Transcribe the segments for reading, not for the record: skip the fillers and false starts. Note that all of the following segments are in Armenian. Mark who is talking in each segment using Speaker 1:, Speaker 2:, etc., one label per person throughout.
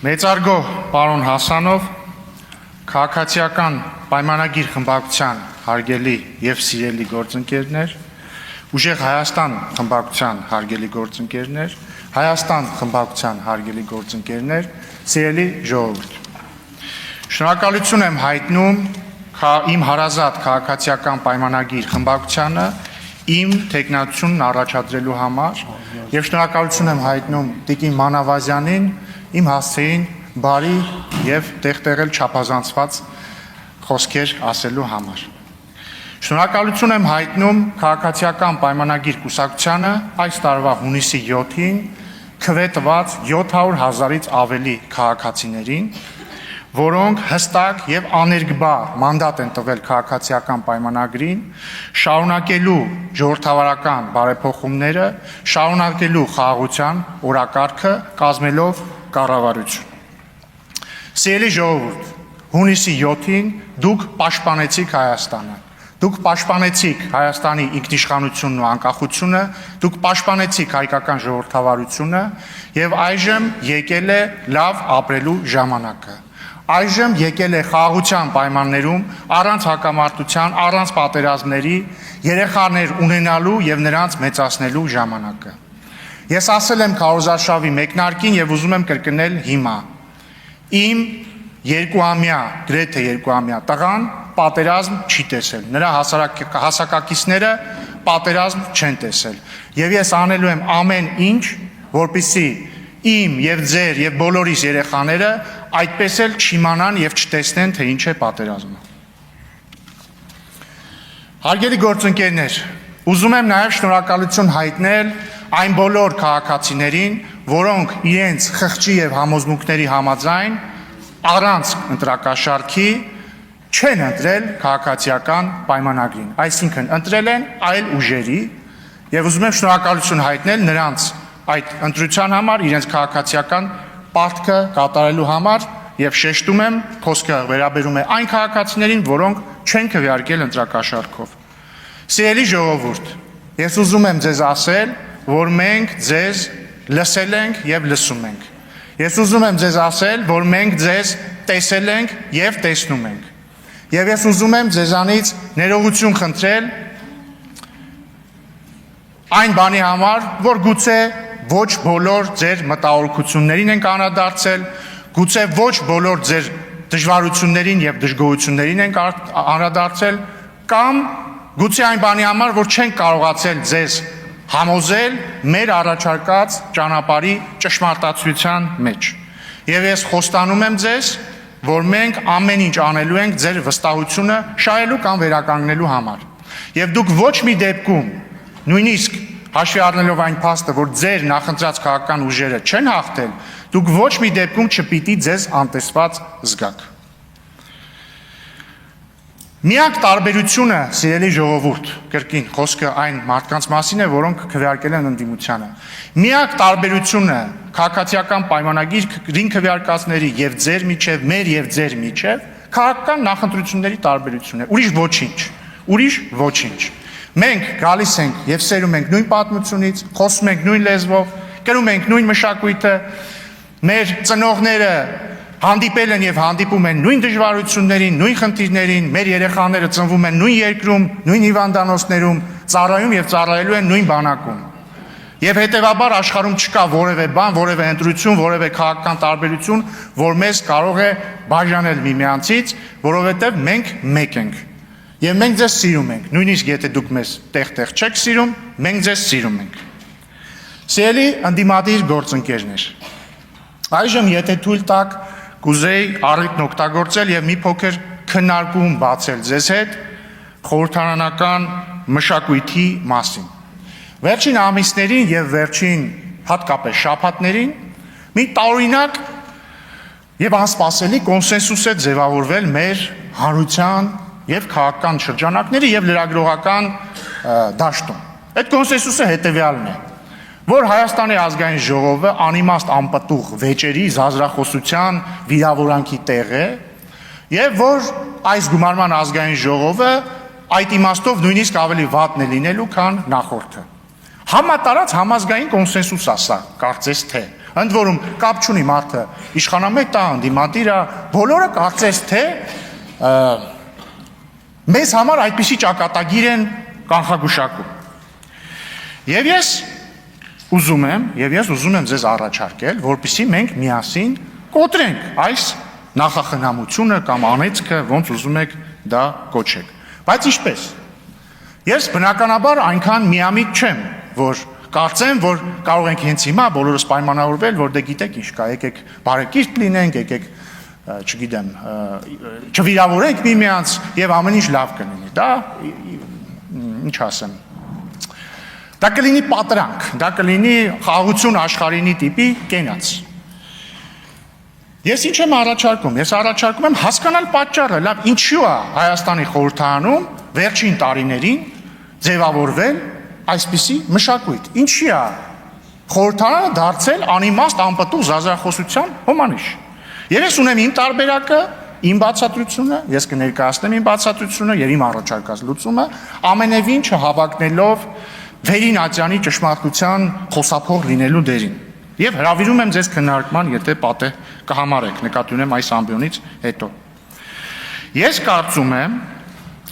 Speaker 1: Մեծարգո պարոն Հասանով, քաղաքացիական պայմանագիր խմբակցության հարգելի եւ սիրելի գործընկերներ, Ուժեղ Հայաստան խմբակցության հարգելի գործընկերներ, Հայաստան խմբակցության հարգելի գործընկերներ, սիրելի ժողովուրդ։ Շնորհակալություն եմ հայտնում իմ հարազատ քաղաքացիական պայմանագիր խմբակցությանը իմ թեկնածությունն առաջադրելու համար եւ շնորհակալություն եմ հայտնում Տիկին Մանավազյանին իմ հասցեին բարի եւ տեղտեղել չափազանցված խոսքեր ասելու համար։ Շնորհակալություն եմ հայտնում քաղաքացիական պայմանագիր կուսակցությանը այս տարվա հունիսի 7-ին քվետված 700,000-ից ավելի քաղաքացիներին, որոնք հստակ եւ աներկբա մանդատ են տվել քաղաքացիական պայմանագրին, շարունակելու ժողովրդավարական բարեփոխումները, շարունակելու խաղաղության օրակարգը, կազմելով կառավարություն։ Սիրելի ժողովուրդ, հունիսի 7-ին դուք պաշտպանեցիք Հայաստանը։ Դուք պաշտպանեցիք Հայաստանի ինքնիշխանությունն ու անկախությունը, դուք պաշտպանեցիք հայկական ժողովրդավարությունը եւ այժմ եկել է լավ ապրելու ժամանակը։ Այժմ եկել է խաղաղության պայմաններում առանց հակամարտության, առանց պատերազմների երեխաներ ունենալու եւ նրանց մեծացնելու ժամանակը։ Ես ասել եմ քարոզարշավի մեկնարկին եւ ուզում եմ կրկնել հիմա։ Իմ երկուամյա, գրեթե երկուամյա տղան պատերազմ չի տեսել։ Նրա հասակակիցները պատերազմ չեն տեսել։ Եվ ես անելու եմ ամեն ինչ, որպեսզի իմ եւ ձեր եւ բոլորիս երեխաները այդպես էլ չիմանան եւ չտեսնեն, թե ինչ է պատերազմը։ Հարգելի գործընկերներ, ուզում եմ նաեւ շնորհակալություն հայտնել այն բոլոր քաղաքացիներին, որոնք իրենց խղճի եւ համոզմունքների համաձայն առանց ընտրակաշառքի չեն ընտրել քաղաքացիական պայմանագրին, այսինքն ընտրել են այլ ուժերի եւ ուզում եմ շնորհակալություն հայտնել նրանց այդ ընտրության համար, իրենց քաղաքացիական պարտքը կատարելու համար եւ շեշտում եմ, խոսքը վերաբերում է այն քաղաքացիներին, որոնք չեն քվեարկել ընտրակաշառքով։ Սիրելի ժողովուրդ, ես ուզում եմ ձեզ ասել, որ մենք ձեզ լսել ենք եւ լսում ենք։ Ես ուզում եմ ձեզ ասել, որ մենք ձեզ տեսել ենք եւ տեսնում ենք։ Եվ ես ուզում եմ ձեզանից ներողություն խնդրել այն բանի համար, որ գուցե ոչ բոլոր ձեր մտահոգություններին ենք անդրադարձել, գուցե ոչ բոլոր ձեր դժվարություններին եւ դժգոհություններին ենք անդրադարձել, կամ գուցե այն բանի համար, որ չենք կարողացել ձեզ համոզել մեր առաջարկած ճանապարհի ճշմարտացիության մեջ։ Եվ ես խոստանում եմ ձեզ, որ մենք ամեն ինչ անելու ենք ձեր վստահությունը շահելու կամ վերականգնելու համար։ Եվ դուք ոչ մի դեպքում, նույնիսկ հաշվի առնելով այն փաստը, որ ձեր նախընտրած քաղաքական ուժերը չեն հաղթել, դուք ոչ մի դեպքում չպիտի ձեզ անտեսված զգաք։ Միակ տարբերությունը, սիրելի ժողովուրդ, կրկին խոսքը այն մարդկանց մասին է, որոնք քվեարկել են ընդդիմությանը։ Միակ տարբերությունը քաղաքացիական պայմանագրին քվեարկածների եւ ձեր միջև, մեր եւ ձեր միջև քաղաքական նախընտրությունների տարբերությունն է։ Ուրիշ ոչինչ։ Մենք գալիս ենք եւ սերում ենք նույն պատմությունից, խոսում ենք նույն լեզվով, կրում ենք նույն մշակույթը, մեր ծնողները հանդիպել են եւ հանդիպում են նույն դժվարություններին, նույն խնդիրներին, մեր երեխաները ծնվում են նույն երկրում, նույն հիվանդանոցներում, ծառայում եւ ծառայելու են նույն բանակում։ Եվ հետեւաբար աշխարհում չկա որևէ բան, որևէ ընտրություն, որևէ քաղաքական տարբերություն, որ մեզ կարող է բաժանել միմյանցից, որովհետեւ մենք մեկ ենք։ Եվ մենք ձեզ սիրում ենք, նույնիսկ եթե դուք մեզ տեղ-տեղ չեք սիրում, մենք ձեզ սիրում ենք։ Սիրելի ընդդիմադիր գործընկերներ, այժմ եթե թույլ տաք, կուզեի առիթն օգտագործել եւ մի փոքր քննարկում բացել ձեզ հետ խորհրդարանական մշակույթի մասին։ Վերջին ամիսներին եւ վերջին հատկապես շաբաթներին մի տարօրինակ եւ անսպասելի կոնսենսուս է ձևավորվել մեր հանրության եւ քաղաքական շրջանակների եւ լրագրողական դաշտում։ Այդ կոնսենսուսը հետեւյալն է, որ Հայաստանի ազգային ժողովը անիմաստ անպտուղ վեճերի զազրախոսության վիրավորանքի տեղ է եւ որ այս գումարման ազգային ժողովը այդ իմաստով նույնիսկ ավելի վատն է լինելու, քան նախորդը։ Համատարած համազգային կոնսենսուս է սա, կարծես թե, Ընդ որում կապ չունի մարդը իշխանամետ տա ընդդիմադիր է, բոլորը կարծես թե մեզ համար այդպիսի ճակատագիր են կանխագուշակում։ Եվ ես ուզում եմ ձեզ առաջարկել, որպեսզի մենք միասին կոտրենք այս նախախնամությունը կամ անեծքը, ոնց ուզում եք դա կոչեք։ Բայց ինչպես։ Ես բնականաբար այնքան միամիտ չեմ, որ կարծեմ, որ կարող ենք հենց հիմա բոլորս պայմանավորվել, որ դե գիտեք ինչ կա, եկեք բարեկիրթ լինենք, եկեք, չգիտեմ, չվիրավորենք միմյանց եւ ամեն ինչ լավ կլինի։ Դա ինչ ասեմ։ Դա կլինի պատրանք, դա կլինի խաղաղություն աշխարհինի տիպի կենաց։ Ես ինչ եմ առաջարկում։ Ես առաջարկում եմ հասկանալ պատճառը, լավ, ինչու է Հայաստանի խորհրդարանում վերջին տարիներին ձևավորվել այսպիսի մշակույթ։ Ինչի է խորհրդարանը դարձել անիմաստ անպտուղ զազրախոսության հոմանիշ։ Եվ ես ունեմ իմ տարբերակը, իմ բացատրությունը, ես կներկայացնեմ իմ բացատրությունը եւ իմ առաջարկած լուծումը, ամենևին չհավակնելով Վերին Ատյանի ճշմարտության խոսափող լինելու դերին։ Եվ հրավիրում եմ ձեզ քննարկման, եթե պատե կհամարեք, նկատի ունեմ այս ամբիոնից հետո։ Ես կարծում եմ,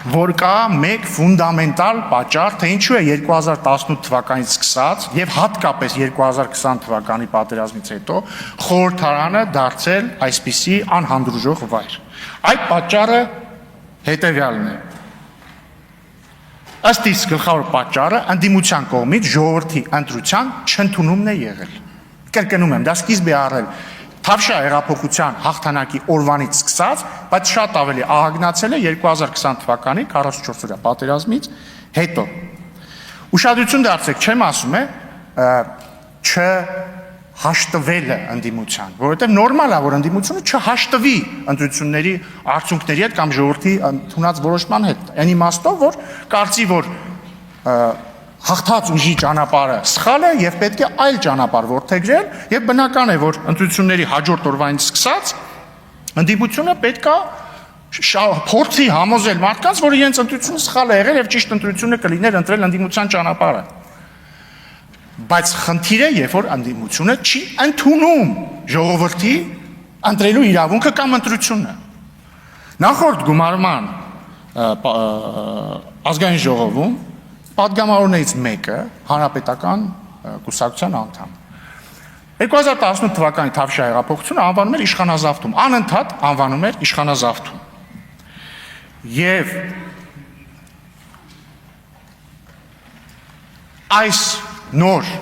Speaker 1: որ կա մեկ ֆունդամենտալ պատճառ, թե ինչու է 2018 թվականից սկսած եւ հատկապես 2020 թվականի պատերազմից հետո խորհրդարանը դարձել այսպիսի անհանդուրժող վայր։ Այդ պատճառը հետեւյալն է։ Ըստ իս գլխավոր պատճառը ընդդիմության կողմից ժողովրդի ընտրության չընդունումն է եղել։ Կրկնում եմ, դա սկիզբ է առել Թավշյա հեղափոխության հաղթանակի օրվանից սկսած, բայց շատ ավելի ահագնացել է 2020 թվականի 44-օրյա պատերազմից հետո։ Ուշադրություն դարձեք, չեմ ասում է չհաշտվելը ընդդիմության, որովհետև նորմալ է, որ ընդդիմությունը չհաշտվի ընտրությունների արդյունքների հետ կամ ժողովրդի ընդունած որոշման հետ։ Այն իմաստով, որ կարծի, որ հաղթած ուժի ճանապարհը սխալ է եւ պետք է այլ ճանապարհ որդեգրել եւ բնական է, որ ընտրությունների հաջորդ օրվանից սկսած ընդդիմությունը պետք է փորձի համոզել մարդկանց, որ իրենց ընտրությունը սխալ է եղել եւ ճիշտ ընտրությունը կլիներ ընտրել ընդդիմության ճանապարհը։ Բայց խնդիրը, երբ որ ընդդիմությունը չի ընդունում ժողովրդի ընտրելու իրավունքը կամ ընտրությունը։ Նախորդ գումարման ազգային ժողովում պատգամավորներից մեկը հանրապետական կուսակցության անդամ 2018 թվականի Թավշյա հեղափոխությունը անվանում էր իշխանազավթում, անընդհատ անվանում էր իշխանազավթում։ Եվ այս նոր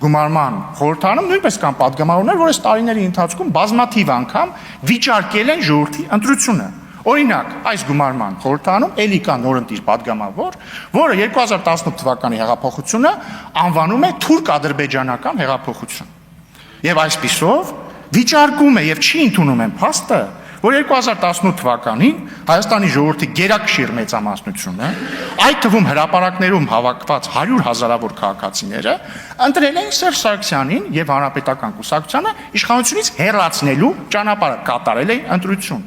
Speaker 1: գումարման խորհրդարանում նույնպես կան պատգամավորներ, որ այս տարիների ընթացքում բազմաթիվ անգամ վիճարկել են ժողովրդի ընտրությունը։ Օրինակ, այս գումարման խորհրդարանում էլի կա նորընտիր պատգամավոր, որը 2018 թվականի հեղափոխությունը անվանում է թուրք-ադրբեջանական հեղափոխություն։ Եվ այսպիսով վիճարկում է եւ չի ընդունում են փաստը, որ 2018 թվականին Հայաստանի ժողովրդի գերակշիռ մեծամասնությունը, այդ թվում հրապարակներում հավաքված 100 հազարավոր քաղաքացիները ընտրել էին Սերժ Սարգսյանին եւ հանրապետական կուսակցությանը իշխանությունից հեռացնելու ճանապարհը, կատարել էին ընտրություն։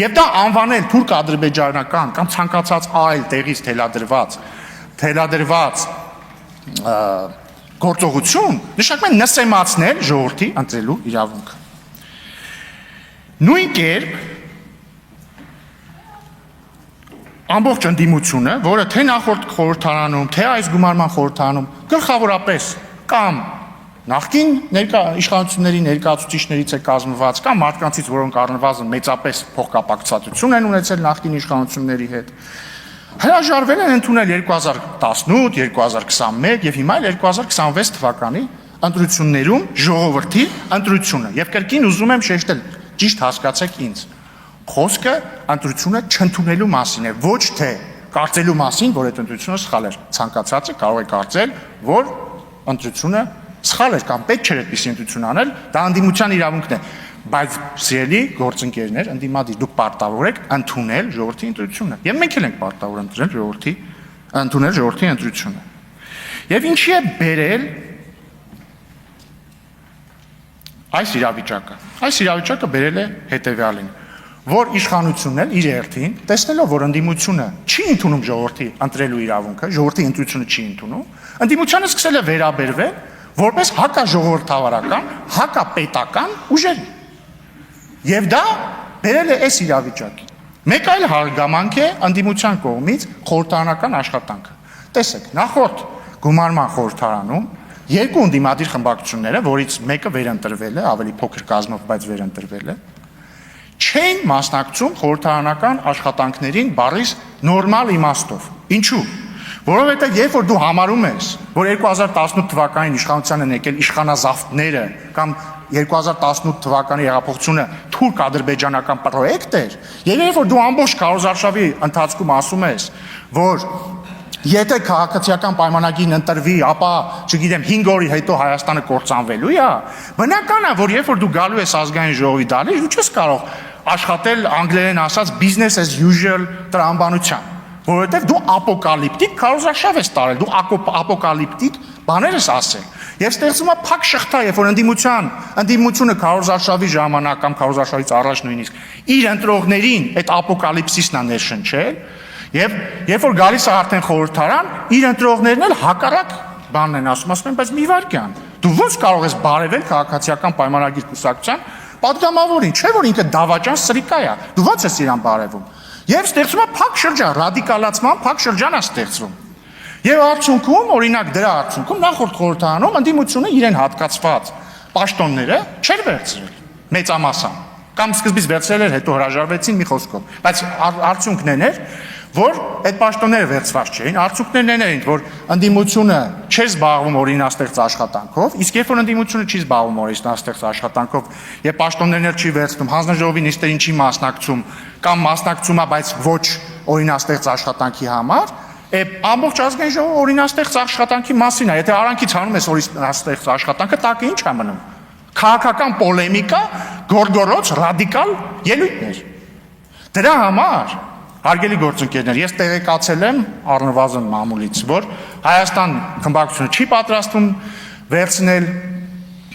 Speaker 1: Եվ դա անվանել թուրք-ադրբեջանական կամ ցանկացած այլ տեղից թելադրված գործողություն, նշանակում է նսեմացնել ժողովրդի ընտրելու իրավունքը։ Նույն կերպ ամբողջ ընդդիմությունը, որը թե նախորդ խորհրդարանում, թե այս գումարման խորհրդարանում գլխավորապես կամ նախկին իշխանությունների ներկայացուցիչներից է կազմված, կամ մարդկանցից, որոնք առնվազն մեծապես փոխկապակցություն են ունեցել նախկին իշխանությունների հետ, հրաժարվել են ընդունել 2018, 2021 եւ հիմա 2026 թվականի ընտրություններում ժողովրդի ընտրությունը։ Եվ կրկին ուզում եմ շեշտել, ճիշտ հասկացեք ինձ, խոսքը ընտրությունը չընդունելու մասին է, ոչ թե կարծելու մասին, որ այդ ընտրությունը սխալ էր։ Ցանկացածը կարող է կարծել, որ ընտրությունը սխալ էր կամ պետք չէր այդպիսի ընտրություն անել, դա ընդդիմության իրավունքն է։ Բայց սիրելի գործընկերներ, ընդդիմադիր, դուք պարտավոր եք ընդունել ժողովրդի ընտրությունը։ Եվ մենք էլ ենք պարտավոր ընդունել ժողովրդի ընտրությունը։ Եվ ինչի է բերել այս իրավիճակը։ Այս իրավիճակը բերել է հետևյալին, որ իշխանությունն էլ իր հերթին, տեսնելով, որ ընդդիմությունը չի ընդունում ժողովրդի ընտրելու իրավունքը, ժողովրդի ընտրությունը չի ընդունում, ընդդիմությանը սկսել է վերաբերվել որպես հակաժողովրդավարական, հակապետական ուժերի։ Եվ դա բերել է այս իրավիճակին։ Մեկ այլ հարգամանք է ընդդիմության կողմից խորհրդարանական աշխատանքը։ Տեսեք, նախորդ գումարման խորհրդարանում երկու ընդդիմադիր խմբակցությունները, որից մեկը վերընտրվել է, ավելի փոքր կազմով, բայց վերընտրվել է, չեն մասնակցում խորհրդարանական աշխատանքներին բառից նորմալ իմաստով։ Ինչու՞։ Որովհետև երբ որ դու համարում ես, որ 2018 թվականին իշխանության են եկել իշխանազավթները կամ 2018 թվականի հեղափոխությունը թուրք-ադրբեջանական պրոյեկտ էր, եւ երբ որ դու ամբողջ քարոզարշավի ընթացքում ասում ես, որ եթե քաղաքացիական պայմանագիրն ընտրվի, ապա, չգիտեմ, 5 օրի հետո Հայաստանը կործանվելու է, բնական է, որ երբ որ դու գալու ես ազգային ժողովի դալի, դու չես կարող աշխատել անգլերեն ասած business as usual տրամաբանությամբ, որովհետև դու ապոկալիպտիկ քարոզարշավ ես տարել, դու ապոկալիպտիկ բաներ ես ասել։ Եվ ստեղծում է փակ շղթա, երբ որ ընդդիմությունը քարոզարշավի ժամանակ կամ քարոզարշավից առաջ նույնիսկ իր ընտրողներին այդ ապոկալիպսիսն է ներշնչել, եւ երբ որ գալիս է արդեն խորհրդարան, իր ընտրողներն էլ հակառակ բանն են ասում են, բայց մի վարքյան, դու ո՞նց կարող ես բարևել քաղաքացիական պայմանագիր կուսակցության պատգամավորին, չէ՞ որ ինքը դավաճան սրիկա է, դու ո՞նց ես իրան բարևում։ Եվ ստեղծում է փակ շրջան, ռադիկալացման փակ շրջան է ստեղծվում։ Եվ արդյունքում, օրինակ դրա արդյունքում նախորդ խորհրդարանում ընդդիմությունը իրեն հատկացված պաշտոնները չէր վերցրել մեծամասամբ, կամ սկզբից վերցրել էր, հետո հրաժարվեցին մի խոսքով, բայց արդյունքն էր, որ այդ պաշտոնները վերցված չէին, արդյունքներն էին, որ ընդդիմությունը չէր զբաղվում օրինաստեղծ աշխատանքով, իսկ երբ որ ընդդիմությունը չի զբաղվում օրինաստեղծ աշխատանքով եւ պաշտոններն չի վերցնում, հանձնաժողովի նիստերին չի մասնակցում կամ մասնակցում է, բայց ոչ օրինաստեղծ աշխատանքի համար, ամբողջ ազգային ժողովը օրինաստեղծ աշխատանքի մասին է, եթե արանքից հանում ես օրինաստեղծ աշխատանքը, տակը ինչ է մնում։ Քաղաքական պոլեմիկա, գորգորոց, ռադիկալ ելույթներ։ Դրա համար հարգելի գործընկերներ, ես տեղեկացել եմ առնվազն մամուլից, որ Հայաստան խմբակցությունը չի պատրաստվում վերցնել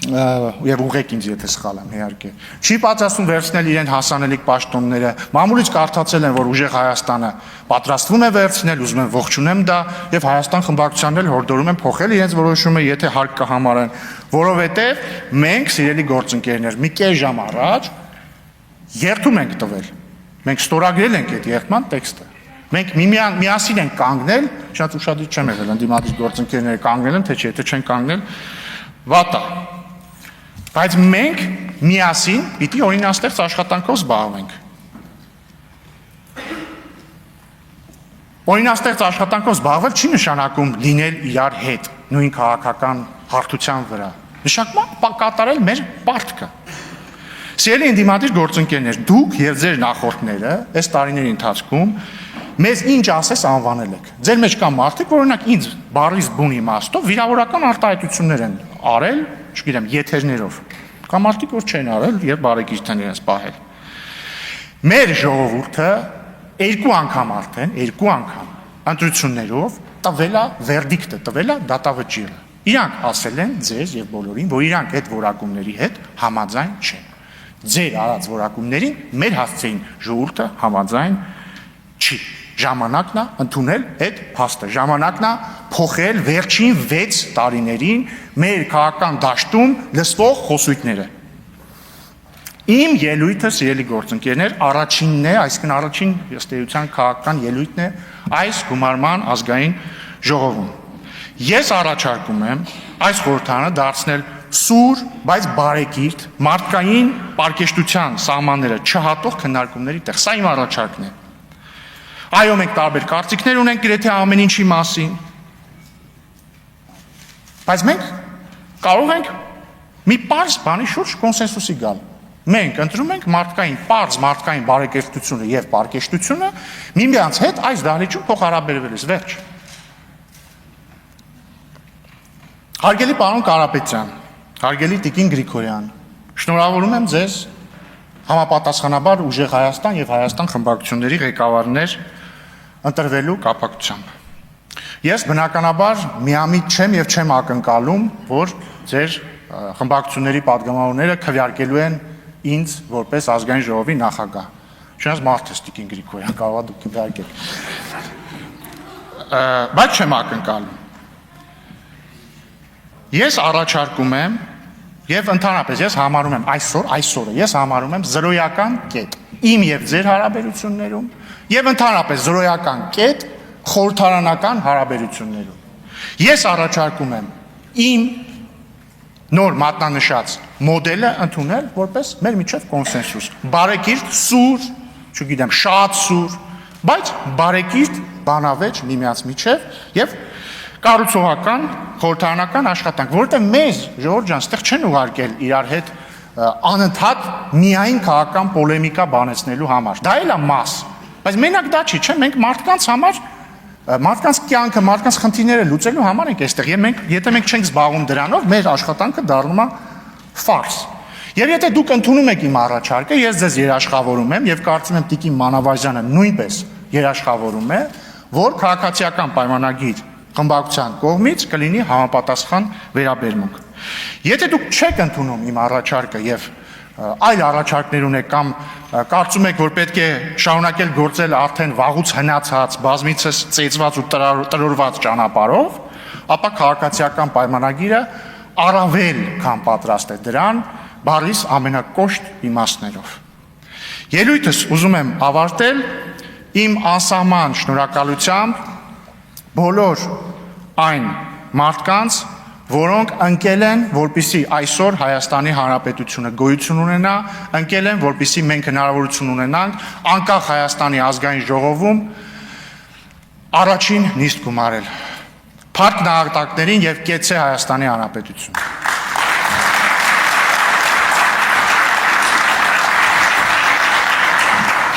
Speaker 1: եւ ուղղեք ինձ եթե սխալ եմ իհարկե չի պատրաստվում վերցնել իրեն հասանելիք պաշտոնները մամուլից կարդացել են որ ուժեղ Հայաստանը պատրաստվում է վերցնել ուզում եմ ողջունեմ դա եւ Հայաստան խմբակցությանն էլ հորդորում են փոխել իրենց որոշումը եթե հարկ կհամարեն որովհետեւ մենք սիրելի գործընկերներ մի կես ժամ առաջ երթում ենք տվել մենք ստորագրել ենք այդ երթման տեքստը մենք միասին ենք կանգնել շատ ուշադրիր չեմ եղել ընդդիմադիր գործընկերները կանգնել են թե չէ եթե չեն կանգնել վատա բայց մենք միասին պիտի օրինաստեղծ աշխատանքով զբաղվենք օրինաստեղծ աշխատանքով զբաղվել չի նշանակում լինել իրար հետ նույն քաղաքական հարթության վրա նշանակում կատարել մեր պարտքը Սիրելի ընդդիմադիր գործընկերներ, դուք եւ ձեր նախորդները այս տարիների ընթացքում մեզ ինչ ասես անվանել եք։ Ձեր մեջ կան մարդիկ, որ օրինակ ինձ բարից բուն իմաստով վիրավորական արտահայտություններ են արել, չգիտեմ, եթերներով։ Կամ մարդիկ, որ չեն արել եւ բարեկիրթ են իրենց պահել։ Մեր ժողովուրդը երկու անգամ ընտրություններով տվել է վերդիկտը, տվել է դատավճիռը։ Իրանք ասել են ձեզ եւ բոլորին, որ իրանք այդ որակումների հետ համաձայն չեն։ Ձեր արած որակումներին մեր հասցեին ժողովուրդը համաձայն չի։ Ժամանակն է ընդունել այդ փաստը։ Ժամանակն է փոխել վերջին 6 տարիներին մեր քաղաքական դաշտում լսվող խոսույթները։ Իմ ելույթը, սիրելի գործընկերներ, առաջինն է, այսինքն առաջին ըստ էության քաղաքական ելույթն է այս գումարման ազգային ժողովում։ Ես առաջարկում եմ այս խորհրդարանը դարձնել սուր, բայց բարեկիրթ, մարդկային պարկեշտության սահմանները չհատող քննարկումների տեղ։ Սա իմ առաջարկն է։ Այո, մենք տարբեր կարծիքներ ունենք գրեթե ամեն ինչի մասին։ Բայց մենք կարող ենք մի պարզ բանի շուրջ կոնսենսուսի գալ։ Մենք ընտրում ենք մարդկային բարեկիրթությունը եւ պարկեշտությունը միմյանց հետ այս դահլիճում փոխհարաբերվելիս վերջ։ Հարգելի պարոն Կարապետյան, հարգելի Տիկին Գրիգորյան, շնորհավորում եմ ձեզ համապատասխանաբար ուժեղ Հայաստան եւ Հայաստան խմբակցությունների ղեկավարներ ընտրվելու կապակցությամբ։ Ես բնականաբար միամիտ չեմ եւ չեմ ակնկալում, որ ձեր խմբակցությունների падգամավորները քվեարկելու են ինձ որպես ազգային ժողովի նախագահ։ Չնայած մարդ է Տիկին Գրիգորյան, կարող է դուք քվեարկեք։ Բայց չեմ ակնկալում։ Ես առաջարկում եմ եւ ընդհանրապես ես համարում եմ այսօրը ես համարում եմ զրոյական կետ իմ եւ ձեր հարաբերություններում եւ ընդհանրապես զրոյական կետ խորհրդարանական հարաբերություններում։ Ես առաջարկում եմ իմ նոր մատնանշած մոդելը ընդունել որպես մեր միջև կոնսենսուս։ Բարեկիրթ, սուր, չգիտեմ, շատ սուր, բայց բարեկիրթ բանավեճ միմյանց միջև եւ կառուցողական խորհրդարանական աշխատանք, որովհետեւ մեզ Ժողովուրդ ջան, այստեղ չեն ուղարկել իրար հետ անընդհատ միայն քաղաքական պոլեմիկա բանեցնելու համար։ Դա էլ է մաս, բայց մենակ դա չի, չէ՞, մենք մարդկանց համար մարդկանց կյանքը, մարդկանց խնդիրները լուծելու համար ենք այստեղ, եւ մենք, եթե մենք չենք զբաղվում դրանով, մեր աշխատանքը դառնում է ֆարս։ Եվ եթե դուք ընդունում եք իմ առաջարկը, ես ձեզ երաշխավորում եմ եւ կարծում եմ Տիկին Մանավազյանը նույնպես երաշխավորում է, որ քաղաքացիական պայմանագիր խմբակցության կողմից կլինի համապատասխան վերաբերմունք։ Եթե դուք չեք ընդունում իմ առաջարկը եւ այլ առաջարկներ ունեք կամ կարծում եք, որ պետք է շարունակել գործել արդեն վաղուց հնացած, բազմիցս ծեծված ու տրորված ճանապարհով, ապա քաղաքացիական պայմանագիրը առավել քան պատրաստ է դրան բառիս ամենակոշտ իմաստներով։ Ելույթս ուզում եմ ավարտել իմ անսահման շնորհակալությամբ բոլոր այն մարդկանց, որոնք ընկել են, որպեսզի այսօր Հայաստանի Հանրապետությունը գոյություն ունենա, ընկել են, որպեսզի մենք հնարավորություն ունենանք անկախ Հայաստանի ազգային ժողովում առաջին նիստ գումարել։ Փառք նահատակներին եւ կեցե Հայաստանի Հանրապետություն։